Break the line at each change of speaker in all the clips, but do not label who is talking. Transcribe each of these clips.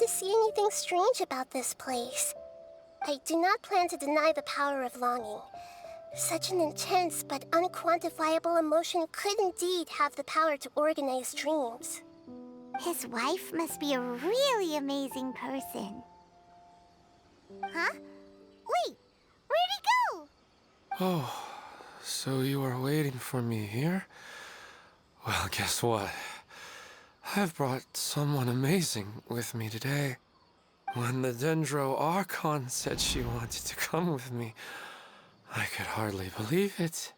to see anything strange about this place. I do not plan to deny the power of longing. Such an intense but unquantifiable emotion could indeed have the power to organize dreams.
His wife must be a really amazing person. Huh? Wait, where'd he go?
Oh, so you are waiting for me here? Well, guess what? I've brought someone amazing with me today. When the Dendro Archon said she wanted to come with me, I could hardly believe it.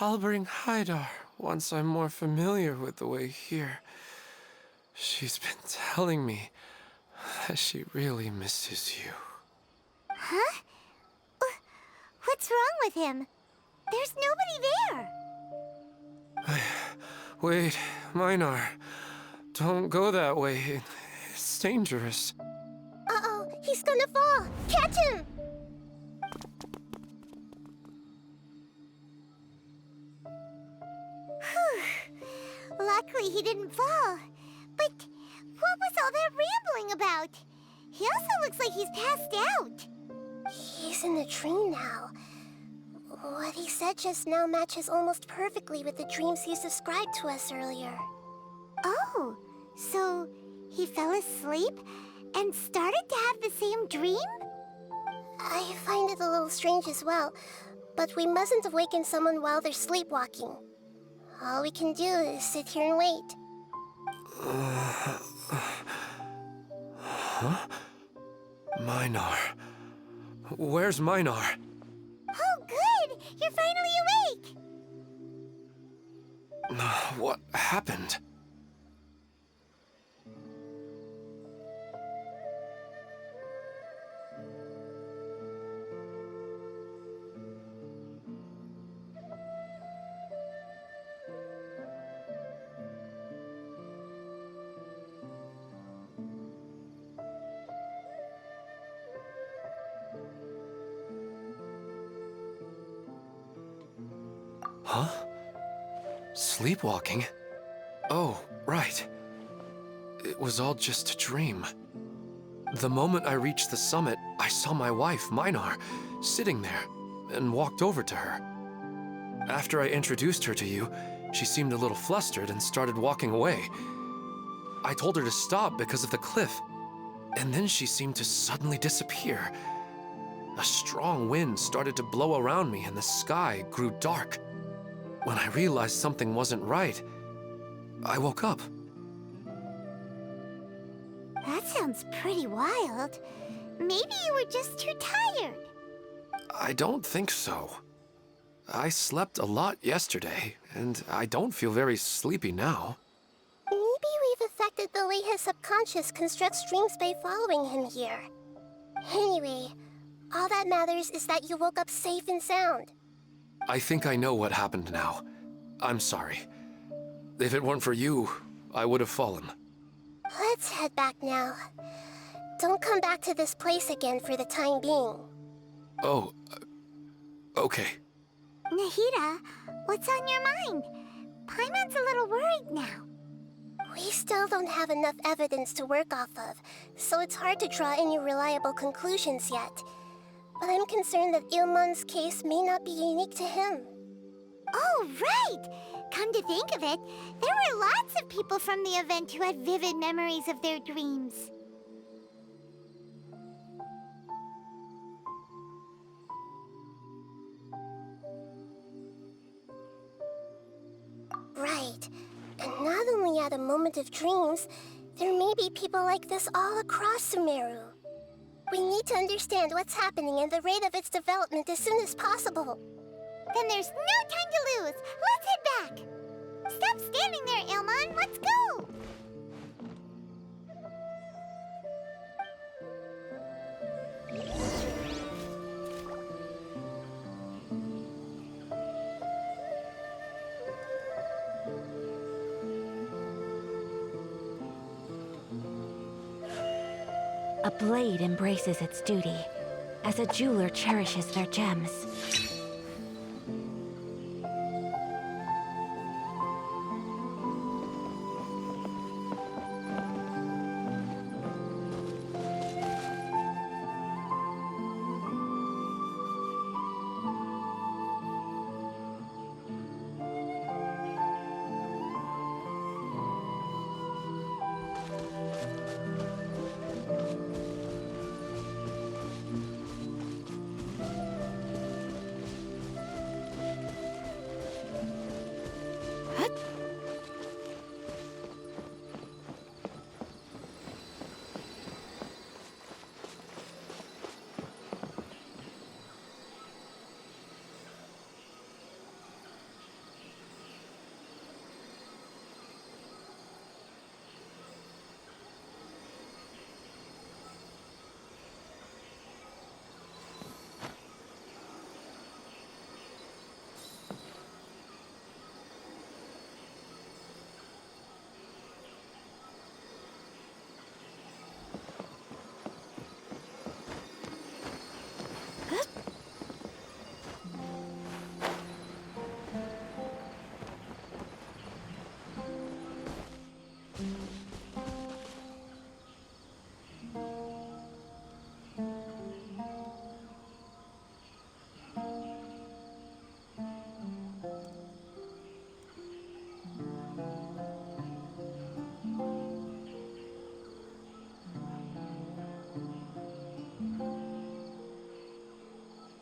I'll bring Haidar once I'm more familiar with the way here. She's been telling me that she really misses you.
Huh? What's wrong with him? There's nobody there.
Wait, Minar. Don't go that way. It's dangerous.
Uh-oh, he's gonna fall! Catch him!
Luckily he didn't fall. But what was all that rambling about? He also looks like he's passed out.
He's in a dream now. What he said just now matches almost perfectly with the dreams he's described to us earlier.
Oh, so he fell asleep and started to have the same dream?
I find it a little strange as well, but we mustn't awaken someone while they're sleepwalking. All we can do is sit here and wait.
Huh? Minar. Where's Minar?
Oh, good! You're finally awake!
What happened? Huh? Sleepwalking? Oh, right. It was all just a dream. The moment I reached the summit, I saw my wife, Minar, sitting there, and walked over to her. After I introduced her to you, she seemed a little flustered and started walking away. I told her to stop because of the cliff, and then she seemed to suddenly disappear. A strong wind started to blow around me and the sky grew dark. When I realized something wasn't right, I woke up.
That sounds pretty wild. Maybe you were just too tired.
I don't think so. I slept a lot yesterday, and I don't feel very sleepy now.
Maybe we've affected the way his subconscious constructs dreams by following him here. Anyway, all that matters is that you woke up safe and sound.
I think I know what happened now. I'm sorry. If it weren't for you, I would have fallen.
Let's head back now. Don't come back to this place again for the time being.
Oh, okay.
Nahida, what's on your mind? Paimon's a little worried now.
We still don't have enough evidence to work off of, so it's hard to draw any reliable conclusions yet. But I'm concerned that Ilmon's case may not be unique to him.
Oh, right! Come to think of it, there were lots of people from the event who had vivid memories of their dreams.
Right. And not only at a moment of dreams, there may be people like this all across Sumeru. We need to understand what's happening and the rate of its development as soon as possible.
Then there's no time to lose. Let's head back. Stop standing there, Ilmon. Let's go.
A blade embraces its duty, as a jeweler cherishes their gems.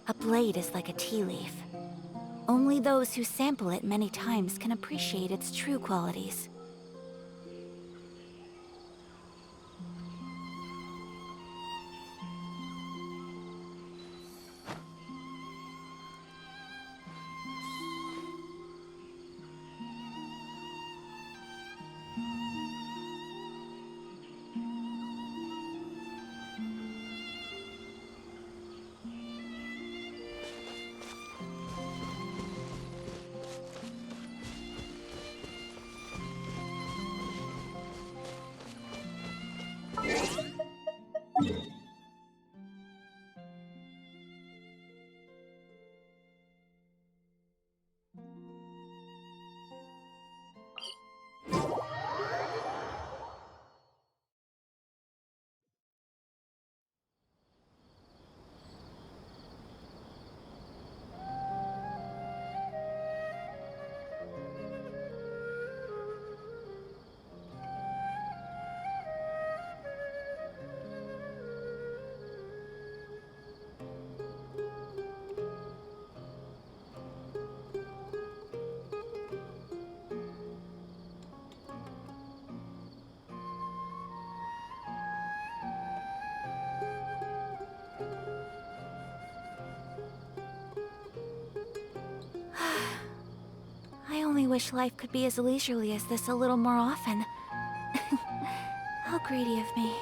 A blade is like a tea leaf. Only those who sample it many times can appreciate its true qualities. I only wish life could be as leisurely as this a little more often. How greedy of me.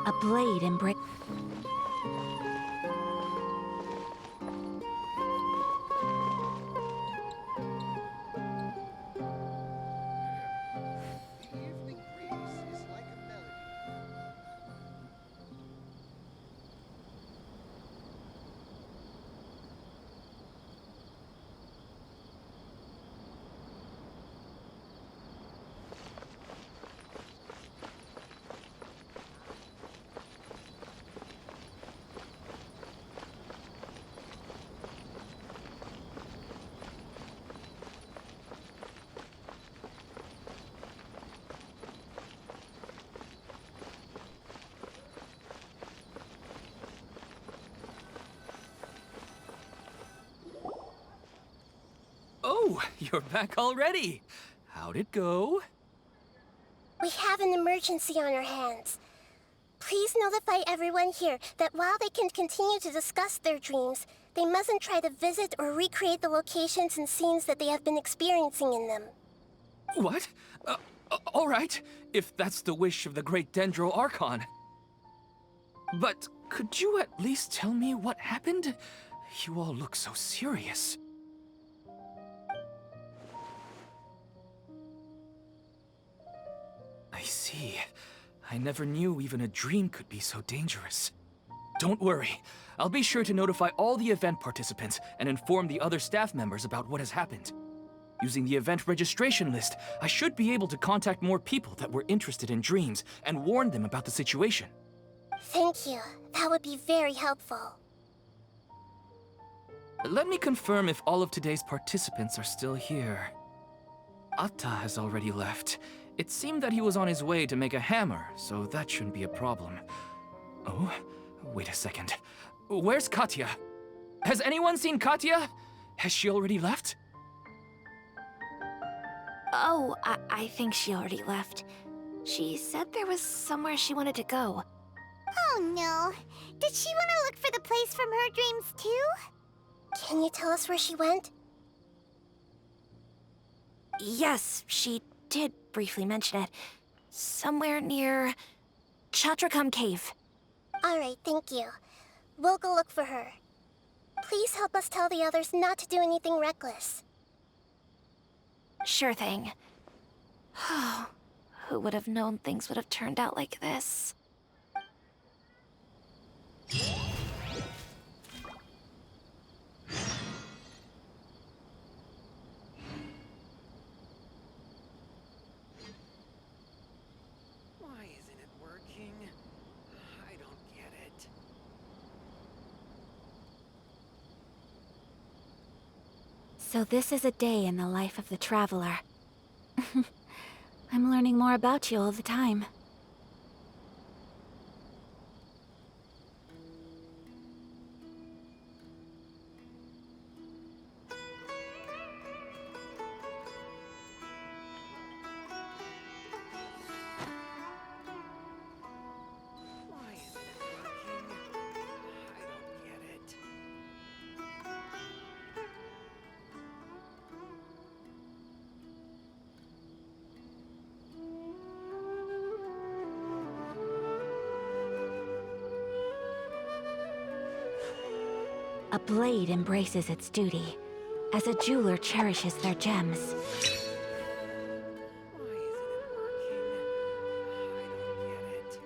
A blade embrace.
Oh, you're back already. How'd it go?
We have an emergency on our hands. Please notify everyone here that while they can continue to discuss their dreams, they mustn't try to visit or recreate the locations and scenes that they have been experiencing in them.
What? All right, if that's the wish of the great Dendro Archon. But could you at least tell me what happened? You all look so serious. I see. I never knew even a dream could be so dangerous. Don't worry. I'll be sure to notify all the event participants and inform the other staff members about what has happened. Using the event registration list, I should be able to contact more people that were interested in dreams and warn them about the situation.
Thank you. That would be very helpful.
Let me confirm if all of today's participants are still here. Atta has already left. It seemed that he was on his way to make a hammer, so that shouldn't be a problem. Oh, wait a second. Where's Katya? Has anyone seen Katya? Has she already left?
Oh, I think she already left. She said there was somewhere she wanted to go.
Oh no. Did she want to look for the place from her dreams too?
Can you tell us where she went?
Yes, she did briefly mention it. Somewhere near Chatrakam Cave.
Alright, thank you. We'll go look for her. Please help us tell the others not to do anything reckless.
Sure thing. Who would have known things would have turned out like this? So this is a day in the life of the traveler. I'm learning more about you all the time.
Why isn't it working? I don't get it.
A blade embraces its duty, as a jeweler cherishes their gems.
Why isn't it working? I don't get it.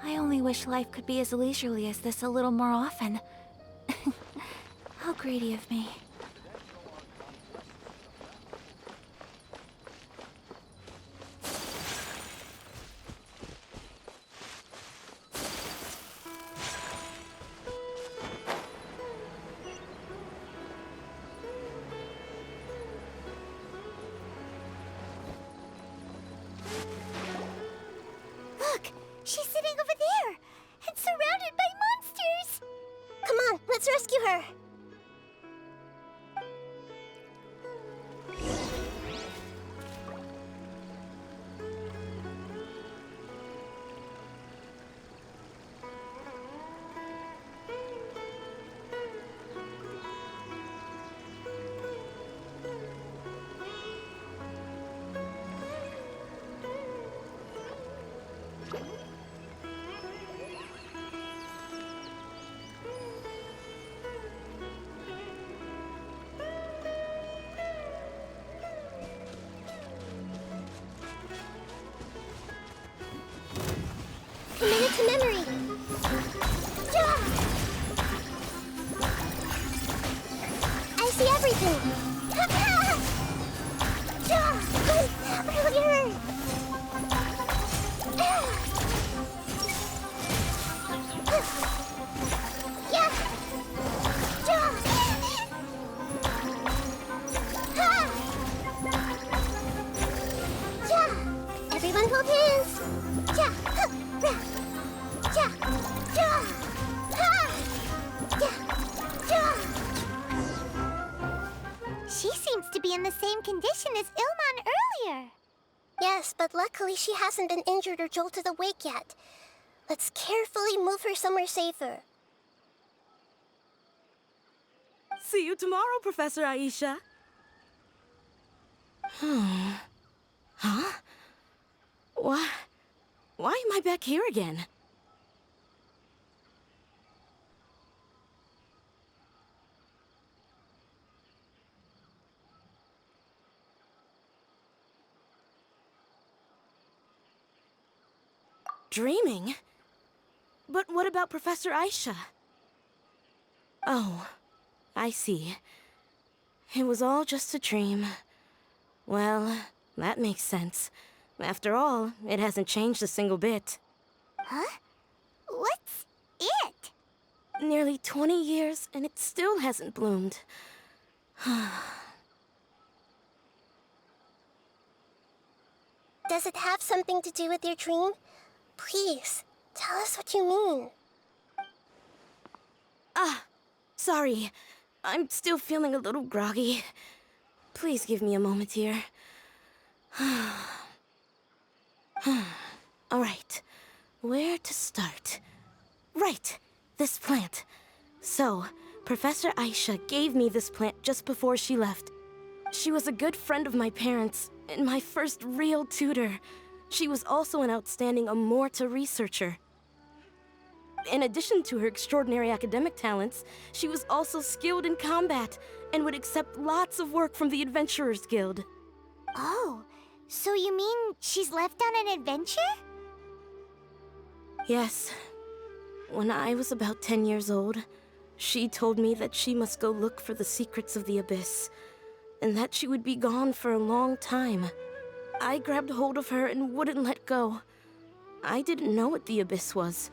I only wish life could be as leisurely as this a little more often. How greedy of me.
Look! She's sitting over there! And surrounded by monsters!
Come on, let's rescue her. Commit it to memory. Yeah. I see everything. Yeah. Earlier. Yeah. Yeah. Yeah. Everyone hold hands. Yeah. Yeah. Yeah. Yeah.
She seems to be in the same condition as Ilman earlier.
Yes, but luckily she hasn't been injured or jolted awake yet. Let's carefully move her somewhere safer.
See you tomorrow, Professor Aisha. Huh? Why am I back here again? Dreaming? But what about Professor Aisha? Oh, I see. It was all just a dream. Well, that makes sense. After all, it hasn't changed a single bit.
Huh? What's it?
Nearly 20 years, and it still hasn't bloomed.
Does it have something to do with your dream? Please, tell us what you mean.
Sorry. I'm still feeling a little groggy. Please give me a moment here. Alright, where to start? Right, this plant. So, Professor Aisha gave me this plant just before she left. She was a good friend of my parents, and my first real tutor. She was also an outstanding Amorta researcher. In addition to her extraordinary academic talents, she was also skilled in combat and would accept lots of work from the Adventurers Guild.
Oh, so you mean she's left on an adventure?
Yes. When I was about 10 years old, she told me that she must go look for the secrets of the Abyss, and that she would be gone for a long time. I grabbed hold of her and wouldn't let go. I didn't know what the Abyss was.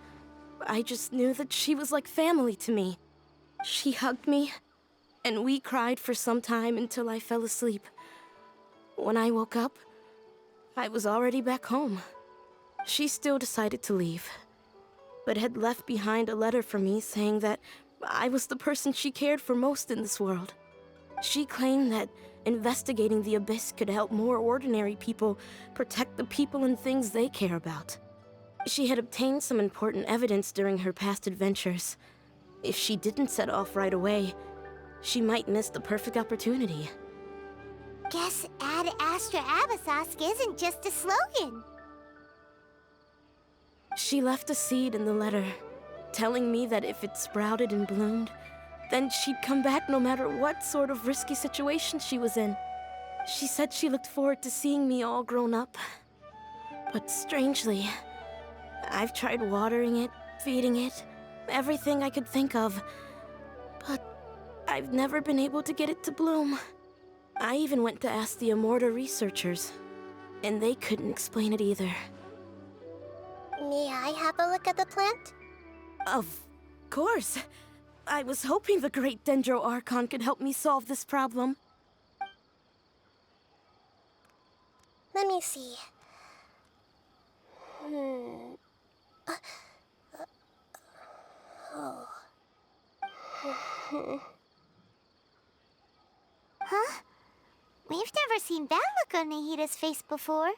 I just knew that she was like family to me. She hugged me, and we cried for some time until I fell asleep. When I woke up, I was already back home. She still decided to leave, but had left behind a letter for me saying that I was the person she cared for most in this world. She claimed that investigating the Abyss could help more ordinary people protect the people and things they care about. She had obtained some important evidence during her past adventures. If she didn't set off right away, she might miss the perfect opportunity.
Guess Ad Astra Abyssosque isn't just a slogan.
She left a seed in the letter, telling me that if it sprouted and bloomed, then she'd come back no matter what sort of risky situation she was in. She said she looked forward to seeing me all grown up. But strangely, I've tried watering it, feeding it, everything I could think of. But I've never been able to get it to bloom. I even went to ask the Amorta researchers, and they couldn't explain it either.
May I have a look at the plant?
Of course. I was hoping the great Dendro Archon could help me solve this problem.
Let me see.
Huh? We've never seen that look on Nahida's face before.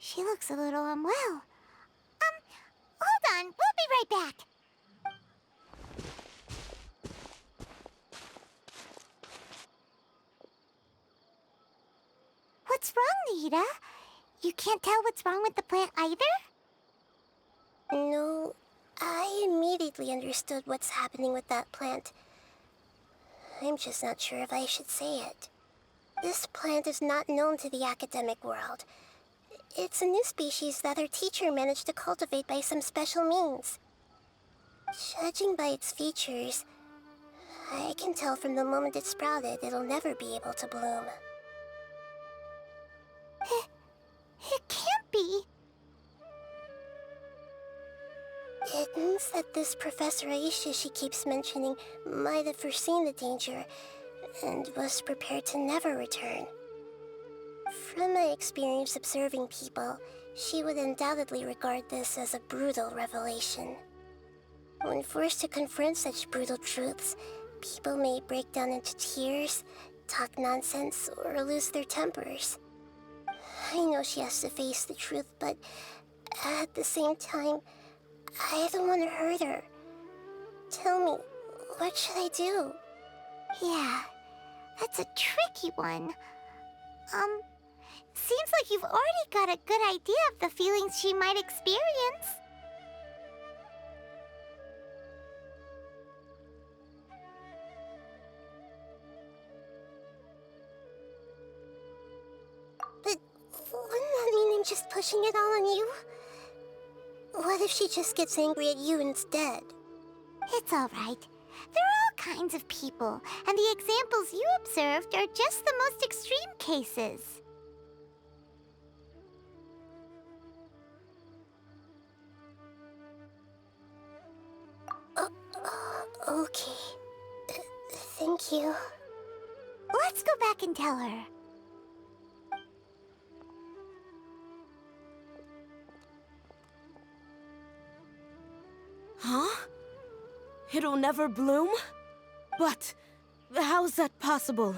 She looks a little unwell. Hold on, we'll be right back. What's wrong, Nahida? You can't tell what's wrong with the plant either?
No, I immediately understood what's happening with that plant. I'm just not sure if I should say it. This plant is not known to the academic world. It's a new species that our teacher managed to cultivate by some special means. Judging by its features, I can tell from the moment it sprouted it'll never be able to bloom.
It can't be.
It means that this Professor Aisha she keeps mentioning might have foreseen the danger and was prepared to never return. From my experience observing people, she would undoubtedly regard this as a brutal revelation. When forced to confront such brutal truths, people may break down into tears, talk nonsense, or lose their tempers. I know she has to face the truth, but at the same time, I don't want to hurt her. Tell me, what should I do?
Yeah, that's a tricky one. Seems like you've already got a good idea of the feelings she might experience.
pushing it all on you? What if she just gets angry at you instead?
It's all right. There are all kinds of people, and the examples you observed are just the most extreme cases.
Okay. Thank you.
Let's go back and tell her.
Huh? It'll never bloom? But how's that possible?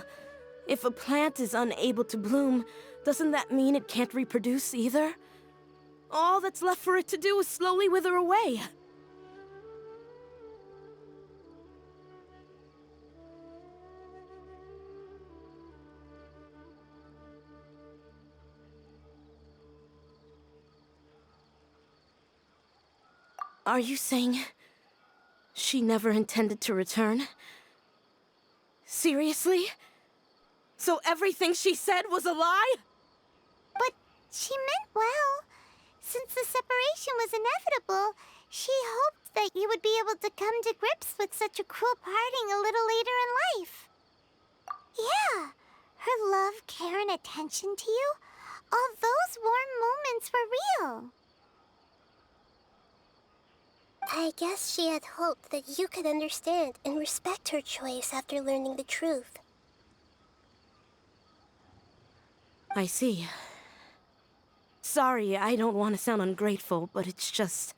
If a plant is unable to bloom, doesn't that mean it can't reproduce either? All that's left for it to do is slowly wither away. Are you saying she never intended to return? Seriously? So everything she said was a lie?
But she meant well. Since the separation was inevitable, she hoped that you would be able to come to grips with such a cruel parting a little later in life. Yeah, her love, care, and attention to you, all those warm moments were real.
I guess she had hoped that you could understand and respect her choice after learning the truth.
I see. Sorry, I don't want to sound ungrateful, but it's just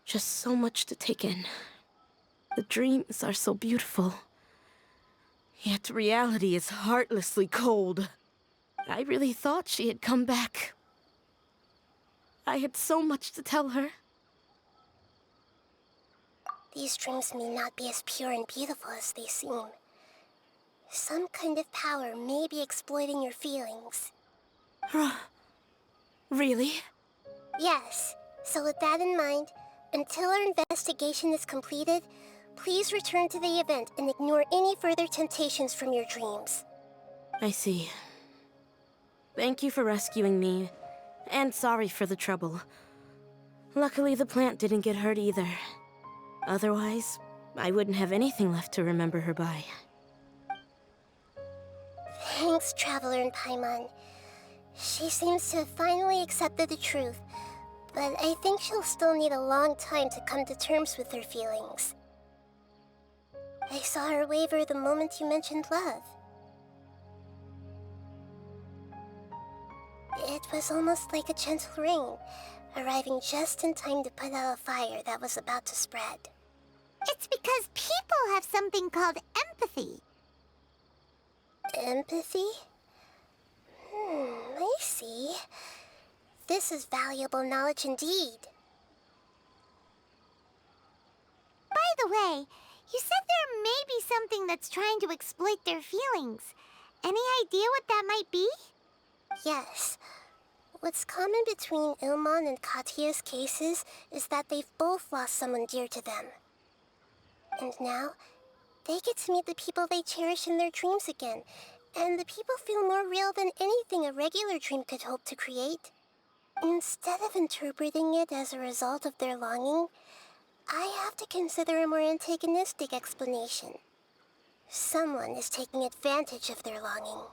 so much to take in. The dreams are so beautiful. Yet reality is heartlessly cold. I really thought she had come back. I had so much to tell her.
These dreams may not be as pure and beautiful as they seem. Some kind of power may be exploiting your feelings.
Really?
Yes, so with that in mind, until our investigation is completed, please return to the event and ignore any further temptations from your dreams.
I see. Thank you for rescuing me, and sorry for the trouble. Luckily, the plant didn't get hurt either. Otherwise, I wouldn't have anything left to remember her by.
Thanks, Traveler and Paimon. She seems to have finally accepted the truth, but I think she'll still need a long time to come to terms with her feelings. I saw her waver the moment you mentioned love. It was almost like a gentle rain, arriving just in time to put out a fire that was about to spread.
It's because people have something called empathy.
Empathy? I see. This is valuable knowledge indeed.
By the way, you said there may be something that's trying to exploit their feelings. Any idea what that might be?
Yes. What's common between Ilmon and Katya's cases is that they've both lost someone dear to them. And now, they get to meet the people they cherish in their dreams again, and the people feel more real than anything a regular dream could hope to create. Instead of interpreting it as a result of their longing, I have to consider a more antagonistic explanation. Someone is taking advantage of their longing.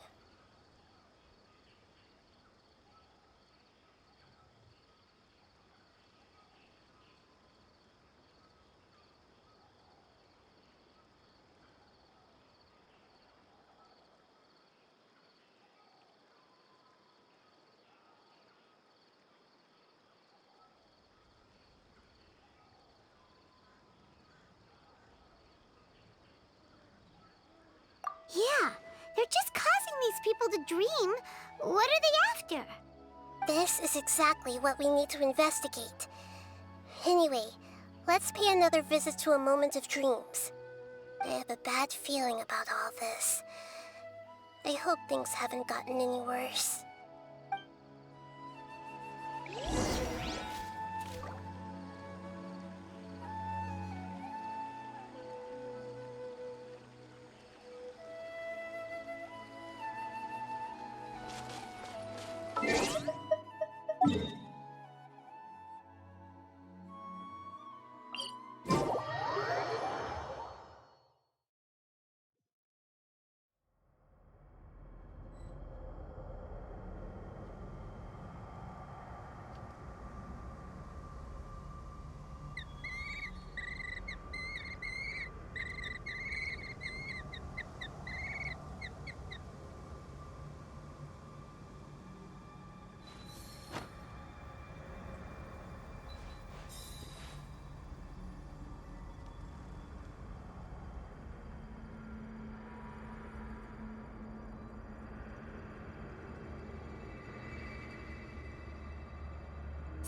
Yeah, they're just causing these people to dream. What are they after?
This is exactly what we need to investigate. Anyway, let's pay another visit to a moment of dreams. I have a bad feeling about all this. I hope things haven't gotten any worse.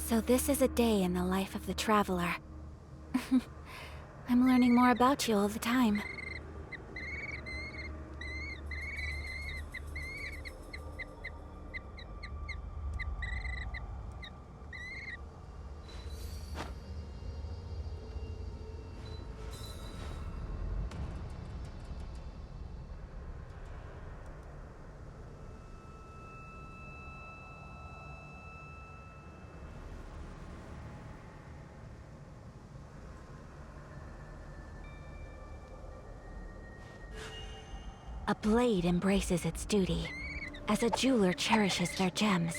So this is a day in the life of the traveler. I'm learning more about you all the time. A blade embraces its duty, as a jeweler cherishes their gems.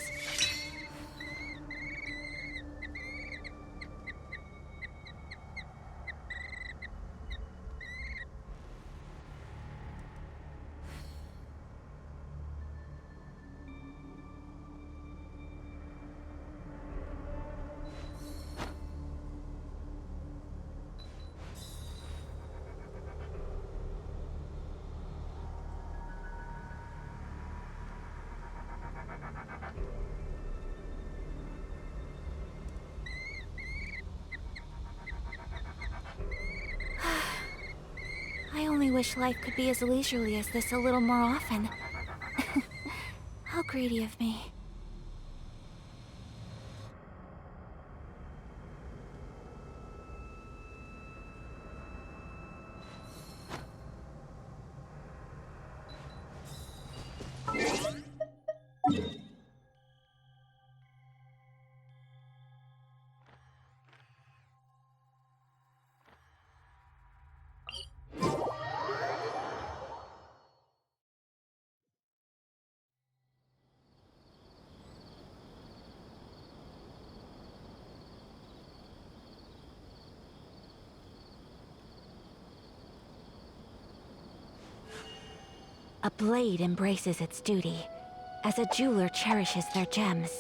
I only wish life could be as leisurely as this a little more often. How greedy of me. A blade embraces its duty, as a jeweler cherishes their gems.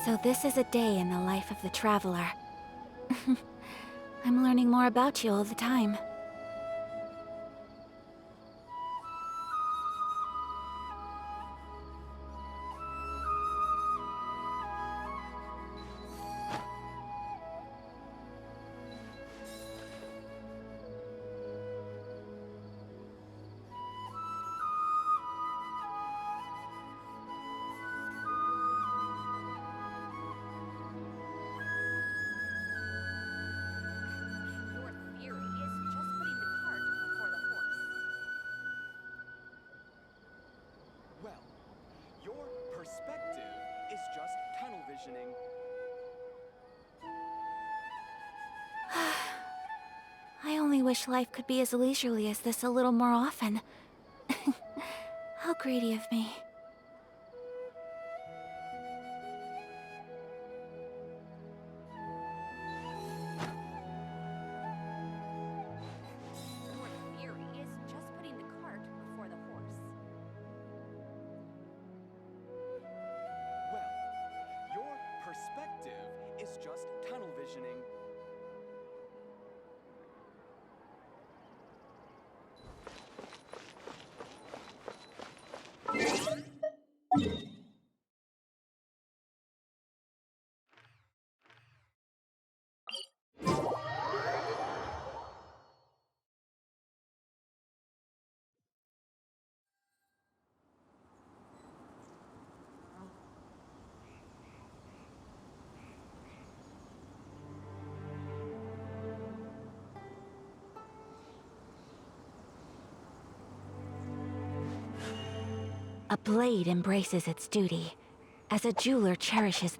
So this is a day in the life of the traveler. I'm learning more about you all the time.
Your theory is just putting the cart before the horse.
Well, your perspective is just tunnel visioning.
I only wish life could be as leisurely as this a little more often. How greedy of me.
Your theory is just putting the cart before the horse.
Well, your perspective is just tunnel visioning.
A blade embraces its duty, as a jeweler cherishes...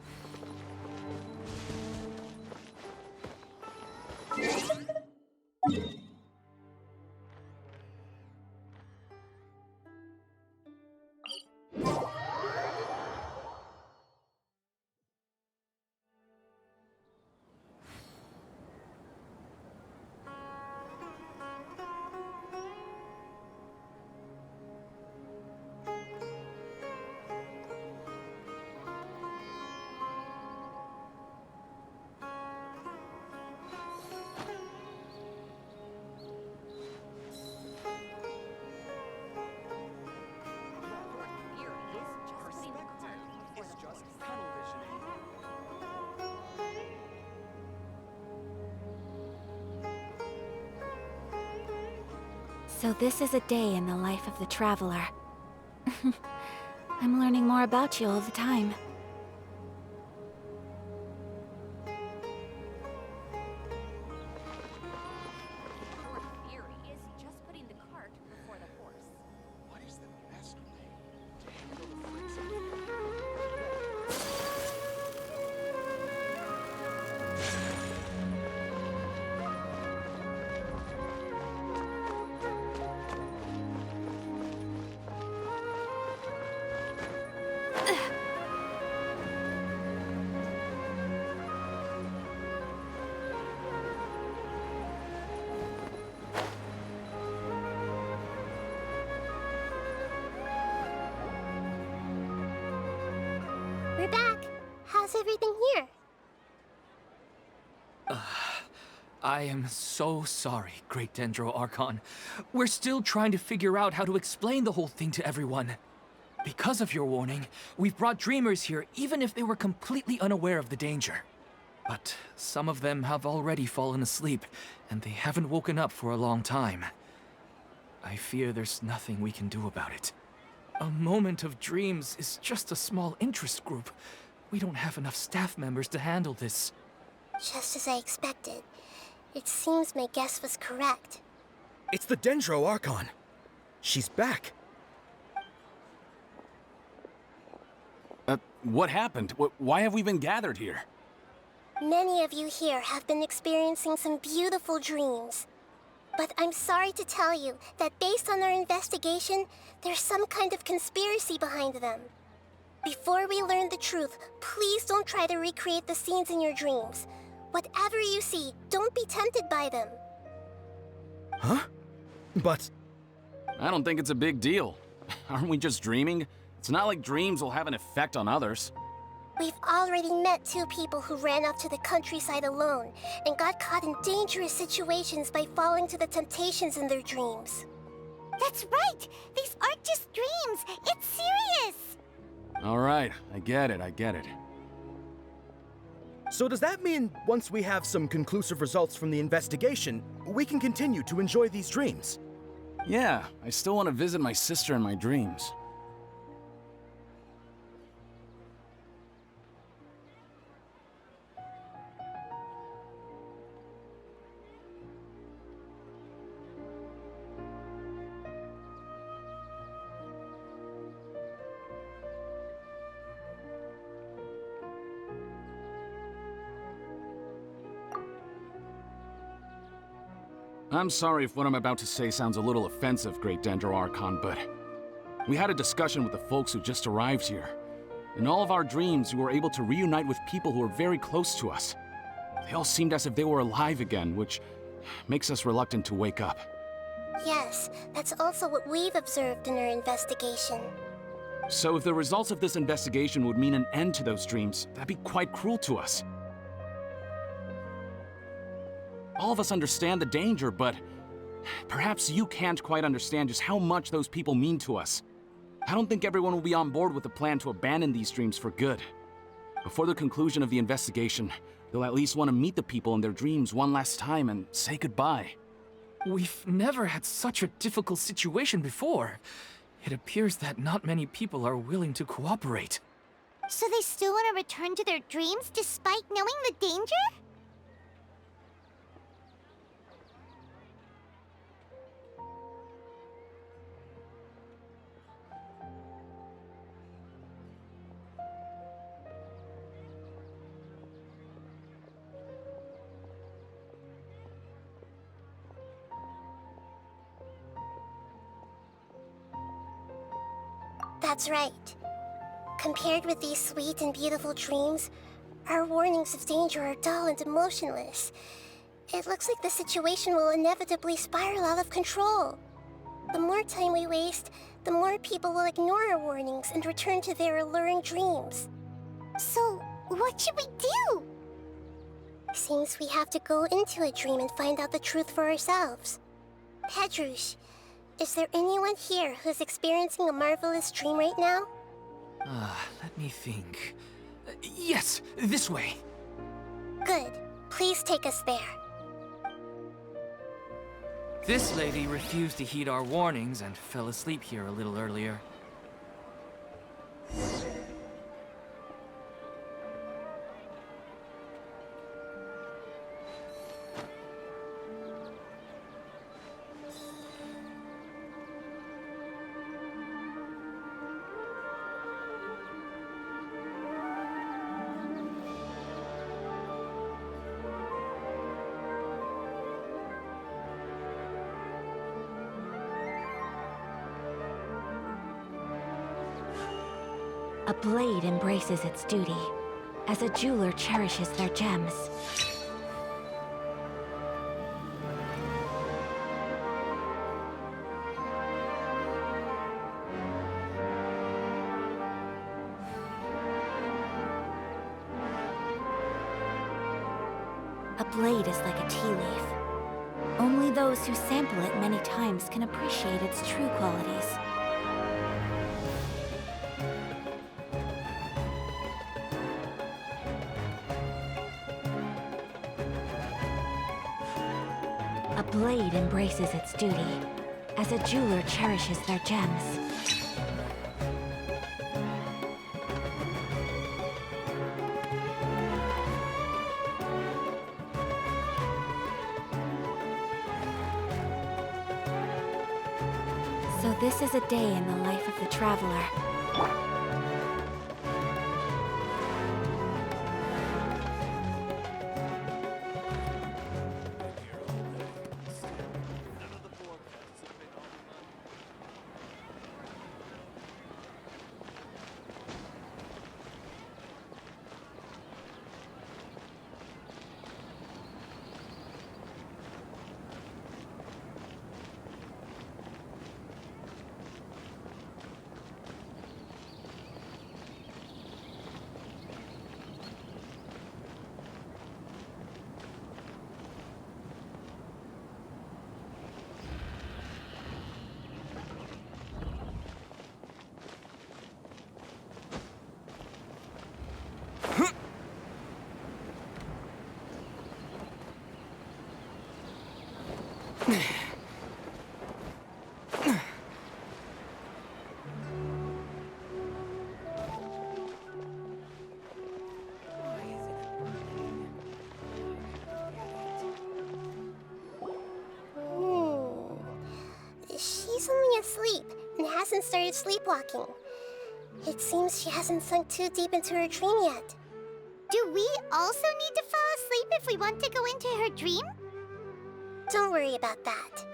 So this is a day in the life of the traveler. I'm learning more about you all the time.
Your theory is just putting the cart before the horse.
What is the best way to handle the
We're back. How's everything here?
I am so sorry, Great Dendro Archon. We're still trying to figure out how to explain the whole thing to everyone. Because of your warning, we've brought dreamers here even if they were completely unaware of the danger. But some of them have already fallen asleep, and they haven't woken up for a long time. I fear there's nothing we can do about it. A moment of dreams is just a small interest group. We don't have enough staff members to handle this.
Just as I expected. It seems my guess was correct.
It's the Dendro Archon. She's back.
What happened? Why have we been gathered here?
Many of you here have been experiencing some beautiful dreams. But I'm sorry to tell you that based on our investigation, there's some kind of conspiracy behind them. Before we learn the truth, please don't try to recreate the scenes in your dreams. Whatever you see, don't be tempted by them.
Huh? But...
I don't think it's a big deal. Aren't we just dreaming? It's not like dreams will have an effect on others.
We've already met 2 people who ran off to the countryside alone and got caught in dangerous situations by falling to the temptations in their dreams.
That's right! These aren't just dreams! It's serious!
All right, I get it.
so does that mean once we have some conclusive results from the investigation, we can continue to enjoy these dreams?
Yeah, I still want to visit my sister in my dreams. I'm sorry if what I'm about to say sounds a little offensive, Great Dendro Archon, but we had a discussion with the folks who just arrived here. In all of our dreams, we were able to reunite with people who were very close to us. They all seemed as if they were alive again, which makes us reluctant to wake up.
Yes, that's also what we've observed in our investigation.
So if the results of this investigation would mean an end to those dreams, that'd be quite cruel to us. All of us understand the danger, but perhaps you can't quite understand just how much those people mean to us. I don't think everyone will be on board with the plan to abandon these dreams for good. Before the conclusion of the investigation, they'll at least want to meet the people in their dreams one last time and say goodbye.
We've never had such a difficult situation before. It appears that not many people are willing to cooperate.
So they still want to return to their dreams despite knowing the danger?
That's right. Compared with these sweet and beautiful dreams, our warnings of danger are dull and emotionless. It looks like the situation will inevitably spiral out of control. The more time we waste, the more people will ignore our warnings and return to their alluring dreams.
So, what should we do?
Seems we have to go into a dream and find out the truth for ourselves. Pedrush, is there anyone here who's experiencing a marvelous dream right now?
Let me think. Yes, this way.
Good. Please take us there.
This lady refused to heed our warnings and fell asleep here a little earlier.
A blade embraces its duty, as a jeweler cherishes their gems. A blade is like a tea leaf. Only those who sample it many times can appreciate its true qualities. A blade embraces its duty, as a jeweler cherishes their gems. So this is a day in the life of the traveler.
She's only asleep and hasn't started sleepwalking. It seems she hasn't sunk too deep into her dream yet.
Do we also need to fall asleep if we want to go into her dream?
Don't worry about that.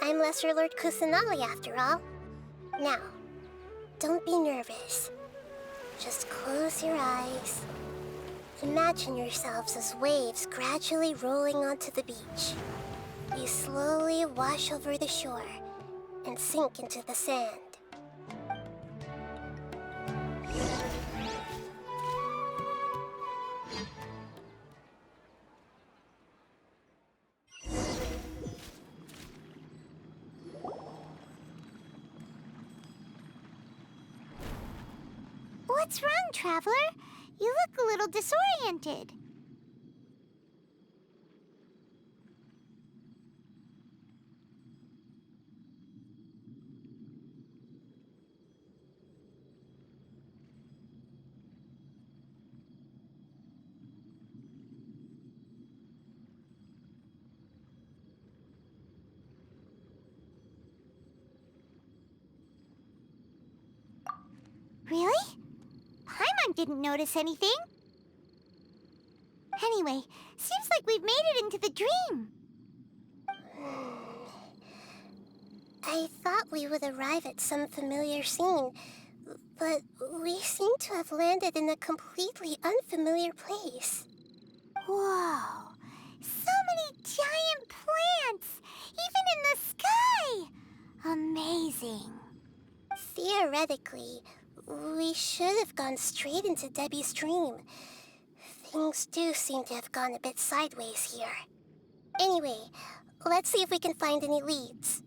I'm Lesser Lord Kusanali after all. Now, don't be nervous. Just close your eyes. Imagine yourselves as waves gradually rolling onto the beach. You slowly wash over the shore and sink into the sand.
What's wrong, Traveler? You look a little disoriented. Really? Paimon didn't notice anything. Anyway, seems like we've made it into the dream.
I thought we would arrive at some familiar scene, but we seem to have landed in a completely unfamiliar place.
Whoa! So many giant plants! Even in the sky! Amazing.
Theoretically, we should have gone straight into Debbie's dream. Things do seem to have gone a bit sideways here. Anyway, let's see if we can find any leads.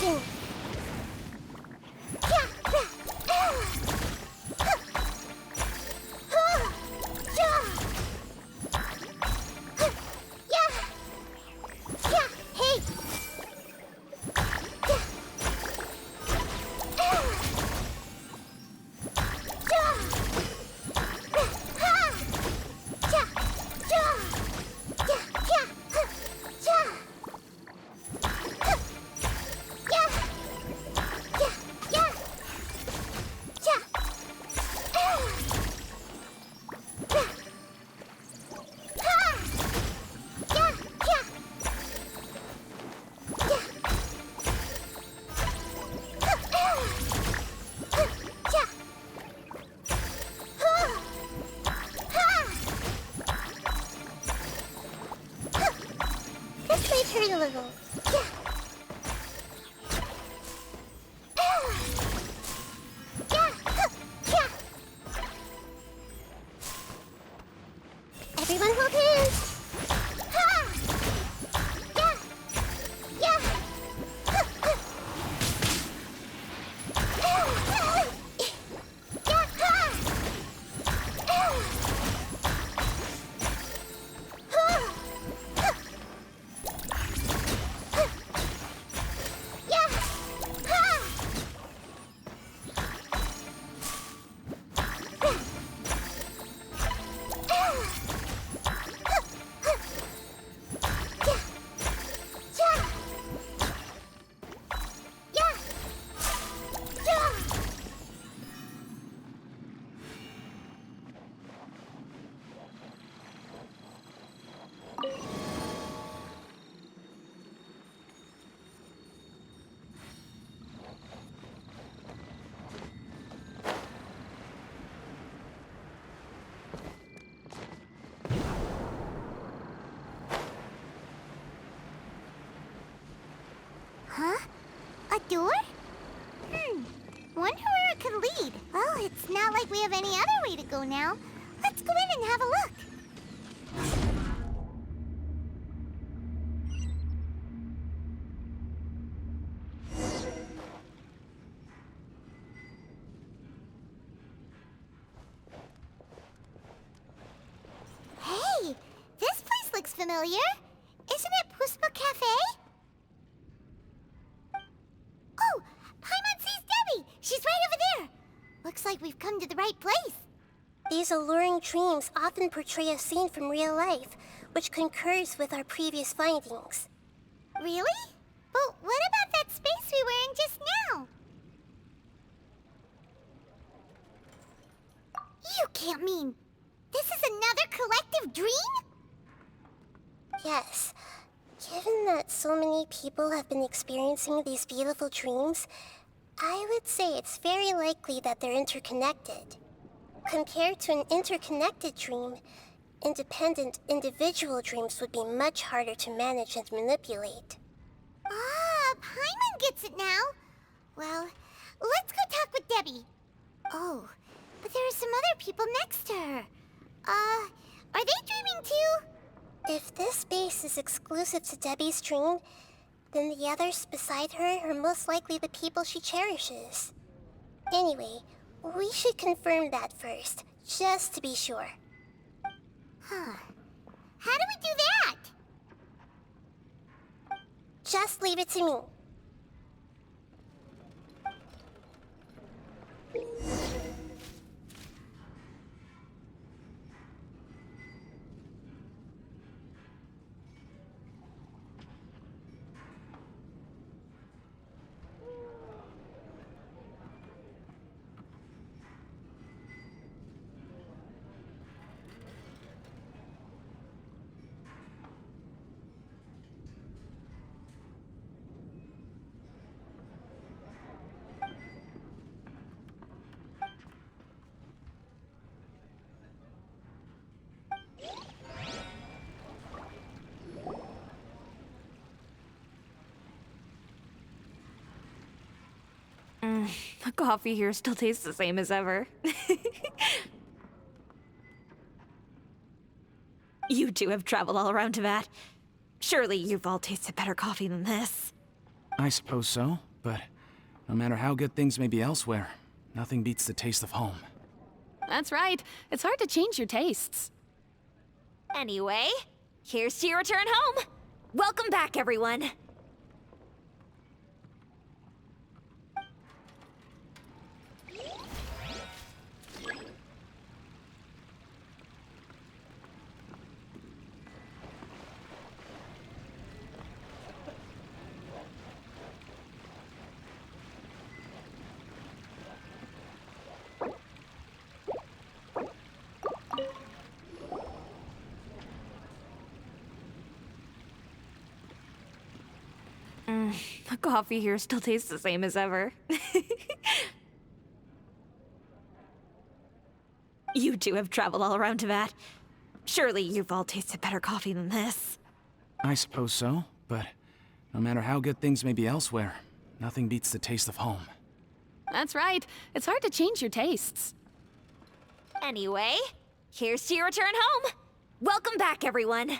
reuniting! Hey! This might hurt a little. Everyone hold hands.
Huh? A door? Wonder where it could lead. Well, it's not like we have any other way to go now. Let's go in and have a look. Hey, this place looks familiar. Isn't it Puspa Cafe? Oh, Paimon sees Debbie! She's right over there! Looks like we've come to the right place.
These alluring dreams often portray a scene from real life, which concurs with our previous findings.
Really? But what about that space we were in just now? You can't mean... this is another collective dream?
Yes. Given that so many people have been experiencing these beautiful dreams, I would say it's very likely that they're interconnected. Compared to an interconnected dream, independent individual dreams would be much harder to manage and manipulate.
Ah, Paimon gets it now. Well, let's go talk with Debbie. Oh, but there are some other people next to her. Are they dreaming too?
If this space is exclusive to Debbie's dream, then the others beside her are most likely the people she cherishes. Anyway, we should confirm that first, just to be sure.
Huh. How do we do that?
Just leave it to me.
The coffee here still tastes the same as ever. You two have traveled all around Tibet. Surely you've all tasted better coffee than this.
I suppose so, but no matter how good things may be elsewhere, nothing beats the taste of home.
That's right. It's hard to change your tastes.
Anyway, here's to your return home. Welcome back, everyone.
The coffee here still tastes the same as ever. You two have traveled all around Tibet. Surely you've all tasted better coffee than this.
I suppose so, but no matter how good things may be elsewhere, nothing beats the taste of home.
That's right. It's hard to change your tastes.
Anyway, here's to your return home. Welcome back, everyone.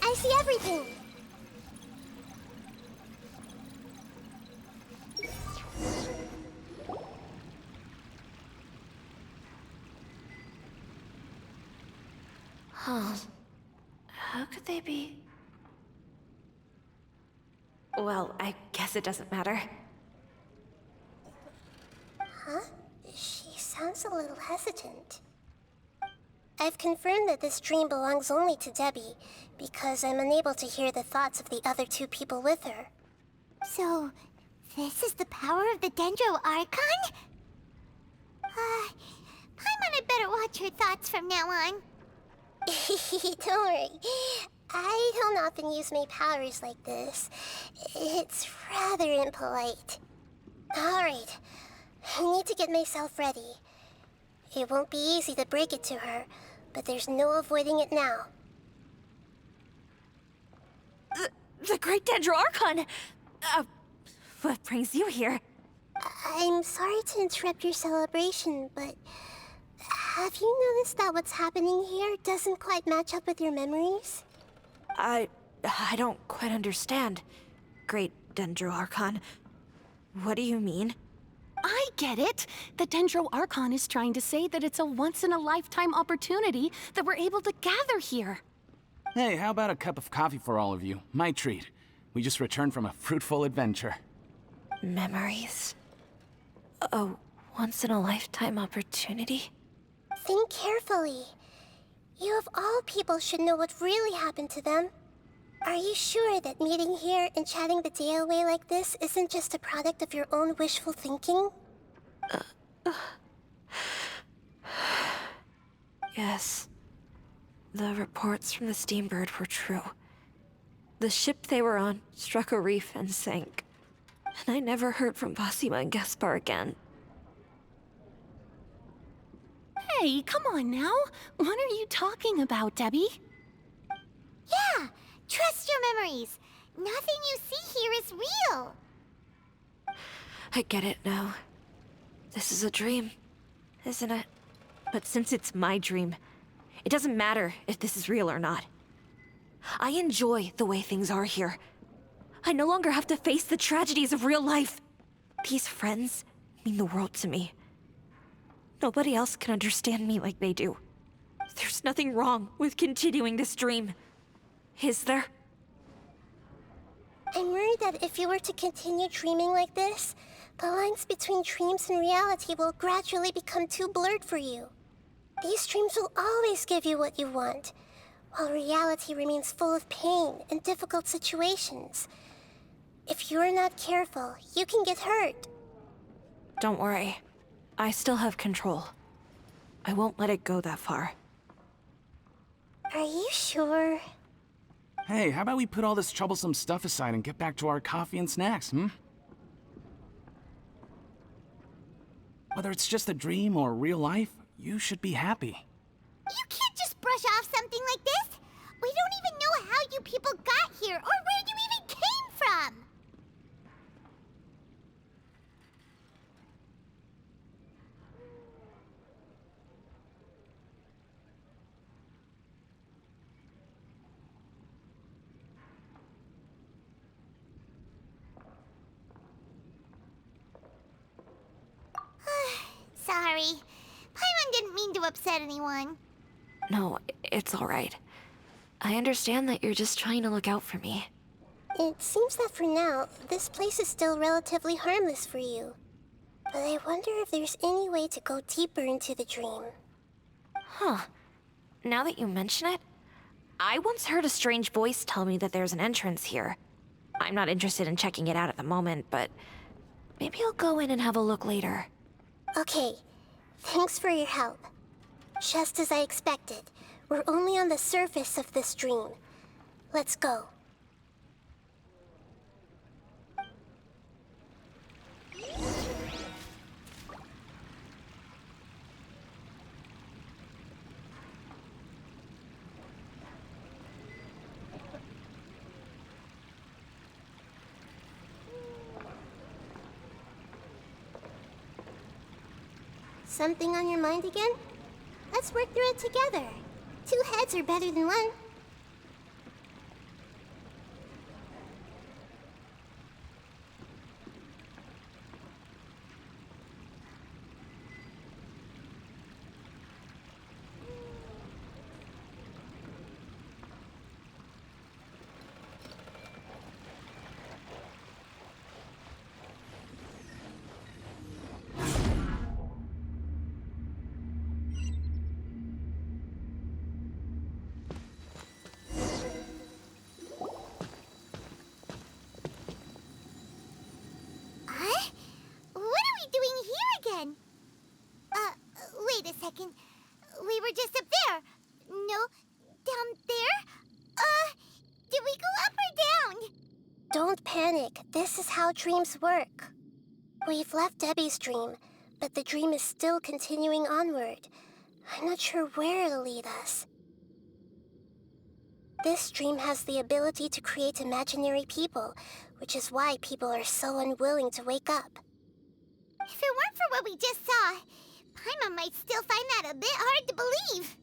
I see everything.
Huh. How could they be? Well, I guess it doesn't matter.
Huh? She sounds a little hesitant. I've confirmed that this dream belongs only to Debbie, because I'm unable to hear the thoughts of the other two people with her.
So, this is the power of the Dendro Archon? Paimon, I better watch her thoughts from now on.
Don't worry. I don't often use my powers like this. It's rather impolite. Alright, I need to get myself ready. It won't be easy to break it to her, but there's no avoiding it now.
The Great Dendro Archon! What brings you here?
I'm sorry to interrupt your celebration, but have you noticed that what's happening here doesn't quite match up with your memories?
I don't quite understand. Great Dendro Archon. What do you mean?
I get it. The Dendro Archon is trying to say that it's a once-in-a-lifetime opportunity that we're able to gather here.
Hey, how about a cup of coffee for all of you? My treat. We just returned from a fruitful adventure.
Memories. A once-in-a-lifetime opportunity?
Think carefully. You of all people should know what really happened to them. Are you sure that meeting here and chatting the day away like this isn't just a product of your own wishful thinking?
Yes. The reports from the Steambird were true. The ship they were on struck a reef and sank. And I never heard from Basima and Gaspar again.
Hey, come on now. What are you talking about, Debbie?
Yeah, trust your memories. Nothing you see here is real.
I get it now. This is a dream, isn't it? But since it's my dream, it doesn't matter if this is real or not. I enjoy the way things are here. I no longer have to face the tragedies of real life. These friends mean the world to me. Nobody else can understand me like they do. There's nothing wrong with continuing this dream. Is there?
I'm worried that if you were to continue dreaming like this, the lines between dreams and reality will gradually become too blurred for you. These dreams will always give you what you want, while reality remains full of pain and difficult situations. If you're not careful, you can get hurt.
Don't worry. I still have control. I won't let it go that far.
Are you sure?
Hey, how about we put all this troublesome stuff aside and get back to our coffee and snacks, hmm? Whether it's just a dream or real life, you should be happy.
You can't just brush off something like this. We don't even know how you people got here or where you even came from. Sorry. Paimon didn't mean to upset anyone.
No, it's alright. I understand that you're just trying to look out for me.
It seems that for now, this place is still relatively harmless for you. But I wonder if there's any way to go deeper into the dream.
Huh. Now that you mention it, I once heard a strange voice tell me that there's an entrance here. I'm not interested in checking it out at the moment, but maybe I'll go in and have a look later.
Okay, thanks for your help. Just as I expected, we're only on the surface of this dream. Let's go. Something on your mind again? Let's work through it together. 2 heads are better than 1.
Huh? What are we doing here again? Wait a second. We were just up there. No, down there? Did we go up or down?
Don't panic. This is how dreams work. We've left Debbie's dream, but the dream is still continuing onward. I'm not sure where it'll lead us. This dream has the ability to create imaginary people, which is why people are so unwilling to wake up.
If it weren't for what we just saw, Paimon might still find that a bit hard to believe.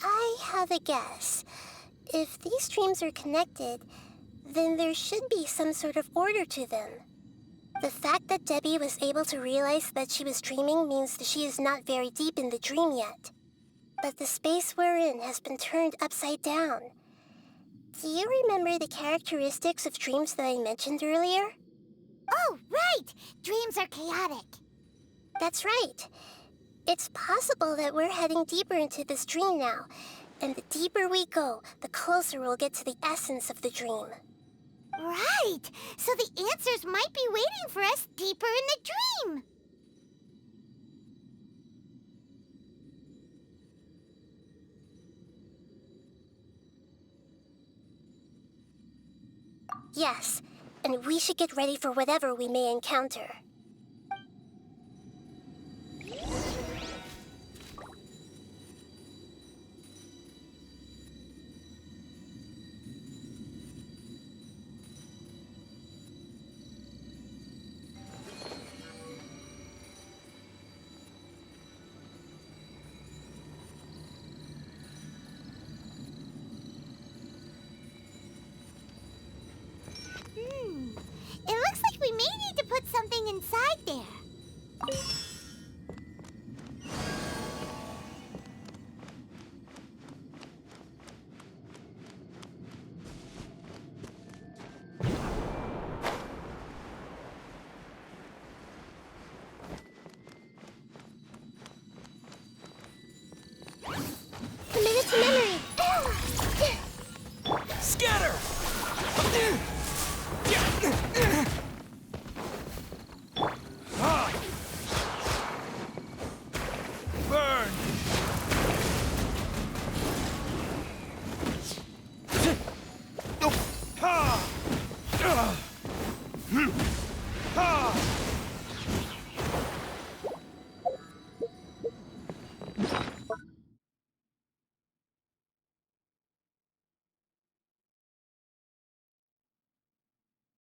I have a guess. If these dreams are connected, then there should be some sort of order to them. The fact that Debbie was able to realize that she was dreaming means that she is not very deep in the dream yet. But the space we're in has been turned upside down. Do you remember the characteristics of dreams that I mentioned earlier?
Oh, right! Dreams are chaotic.
That's right. It's possible that we're heading deeper into this dream now, and the deeper we go, the closer we'll get to the essence of the dream.
Right! So the answers might be waiting for us deeper in the dream!
Yes, and we should get ready for whatever we may encounter.
something inside there.
Committed to memory.
Scatter! Burn! Ha! Ha!